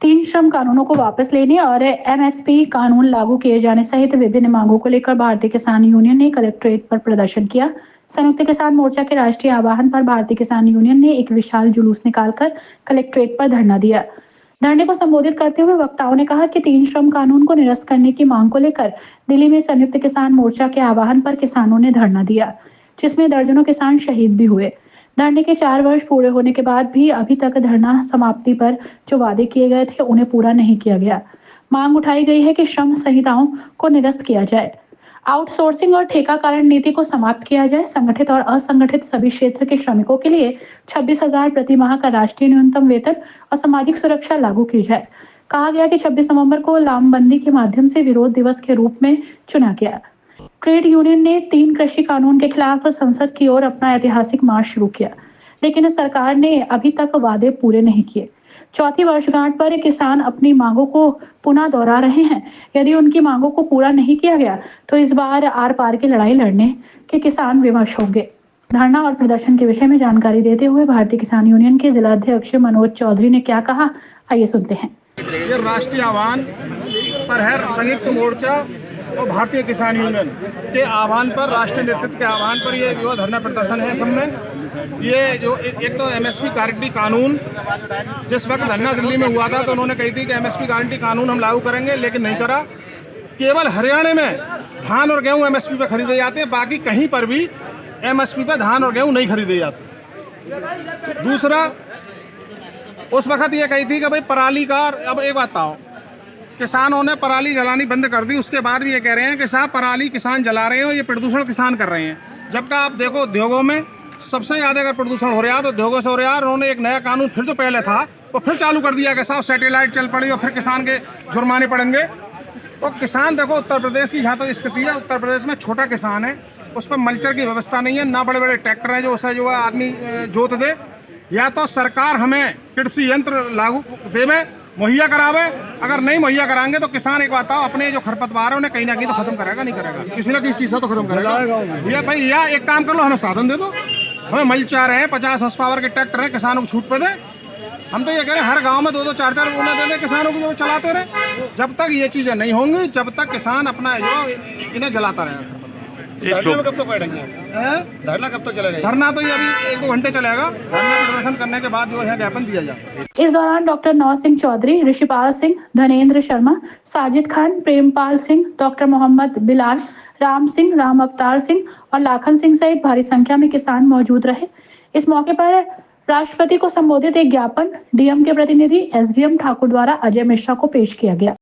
तीन श्रम कानूनों को वापस लेने और एमएसपी कानून लागू किए जाने सहित विभिन्न मांगों को लेकर भारतीय किसान यूनियन ने कलेक्ट्रेट पर प्रदर्शन किया। संयुक्त किसान मोर्चा के राष्ट्रीय आह्वान पर भारतीय किसान यूनियन ने एक विशाल जुलूस निकालकर कलेक्ट्रेट पर धरना दिया। धरने को संबोधित करते हुए वक्ताओं ने कहा कि तीन श्रम कानून को निरस्त करने की मांग को लेकर दिल्ली में संयुक्त किसान मोर्चा के आह्वान पर किसानों ने धरना दिया, जिसमें दर्जनों किसान शहीद भी हुए। धरने के 4 वर्ष पूरे होने के बाद भी अभी तक धरना समाप्ति पर जो वादे किए गए थे उन्हें पूरा नहीं किया गया। मांग उठाई गई है कि श्रम संहिताओं को निरस्त किया जाए, आउटसोर्सिंग और ठेकाकरण नीति को समाप्त किया जाए, संगठित और असंगठित सभी क्षेत्र के श्रमिकों के लिए 26,000 प्रति माह का राष्ट्रीय न्यूनतम वेतन और सामाजिक सुरक्षा लागू की जाए। कहा गया कि 26 नवंबर को लामबंदी के माध्यम से विरोध दिवस के रूप में चुना गया। ट्रेड यूनियन ने 3 कृषि कानून के खिलाफ संसद की ओर अपना ऐतिहासिक मार्च शुरू किया, लेकिन सरकार ने अभी तक वादे पूरे नहीं किए। चौथी वर्षगांठ पर किसान अपनी मांगों को पुनः दोहरा रहे हैं। यदि उनकी मांगों को पूरा नहीं किया गया तो इस बार आर पार की लड़ाई लड़ने के किसान विवश होंगे। धरना और प्रदर्शन के विषय में जानकारी देते हुए भारतीय किसान यूनियन के जिला अध्यक्ष मनोज चौधरी ने क्या कहा, आइए सुनते हैं। ये राष्ट्रीय आह्वान पर है संयुक्त मोर्चा और भारतीय किसान यूनियन के आह्वान पर, राष्ट्रीय नेतृत्व के आह्वान पर ये जो धरना प्रदर्शन है। सब में ये जो एक तो एमएसपी गारंटी कानून, जिस वक्त धरना दिल्ली में हुआ था तो उन्होंने कही थी कि एमएसपी गारंटी कानून हम लागू करेंगे, लेकिन नहीं करा। केवल हरियाणा में धान और गेहूं एमएसपी पर खरीदे जाते हैं, बाकी कहीं पर भी एमएसपी पर धान और गेहूं नहीं खरीदे जाते। दूसरा, उस वक्त ये कही थी कि भाई पराली का, अब एक बात बताओ, किसानों ने पराली जलानी बंद कर दी, उसके बाद भी ये कह रहे हैं कि साहब पराली किसान जला रहे हैं और ये प्रदूषण किसान कर रहे हैं। जबकि आप देखो उद्योगों में सबसे ज़्यादा अगर प्रदूषण हो रहा है तो उद्योगों से हो रहा है। उन्होंने एक नया कानून फिर जो पहले था वो फिर चालू कर दिया कि साहब सैटेलाइट चल पड़ी और फिर किसान के जुर्माने पड़ेंगे। तो किसान देखो, उत्तर प्रदेश की जहाँ तक स्थिति है, उत्तर प्रदेश में छोटा किसान है, उस पर मल्चर की व्यवस्था नहीं है, ना बड़े बड़े ट्रैक्टर हैं जो उसे जो है आदमी जोत दे। या तो सरकार हमें कृषि यंत्र लागू देवे, मुहैया करावे। अगर नहीं मुहैया कराएंगे तो किसान, एक बात, अपने जो खरपतवार है उन्हें कहीं ना कहीं तो खत्म करेगा, नहीं करेगा, किसी ना किसी चीज़ से तो खत्म करेगा। या भाई, या एक काम कर लो, हमें साधन दे दो, हमें मल्चार है, 50 हॉर्स पावर के ट्रैक्टर हैं, किसानों को छूट पे दे। हम तो ये कह रहे हैं हर गांव में 2-2 4-4 बोना दे दें किसानों को, जो चलाते रहे। जब तक ये चीज़ें नहीं होंगी, जब तक किसान अपना जो इन्हें जलाता रहेगा। धरना कब तक बैठेंगे? धरना कब तक चलेगा? धरना तो ये अभी 1-2 घंटे चलेगा। धरना प्रदर्शन करने के बाद जो है ज्ञापन दिया जाए। इस दौरान डॉक्टर नौ सिंह चौधरी, ऋषिपाल सिंह, धनेन्द्र शर्मा, साजिद खान, प्रेमपाल सिंह, डॉक्टर मोहम्मद बिलाल, राम सिंह, राम अवतार सिंह और लाखन सिंह सहित भारी संख्या में किसान मौजूद रहे। इस मौके पर राष्ट्रपति को संबोधित एक ज्ञापन डीएम के प्रतिनिधि एसडीएम ठाकुर द्वारा अजय मिश्रा को पेश किया गया।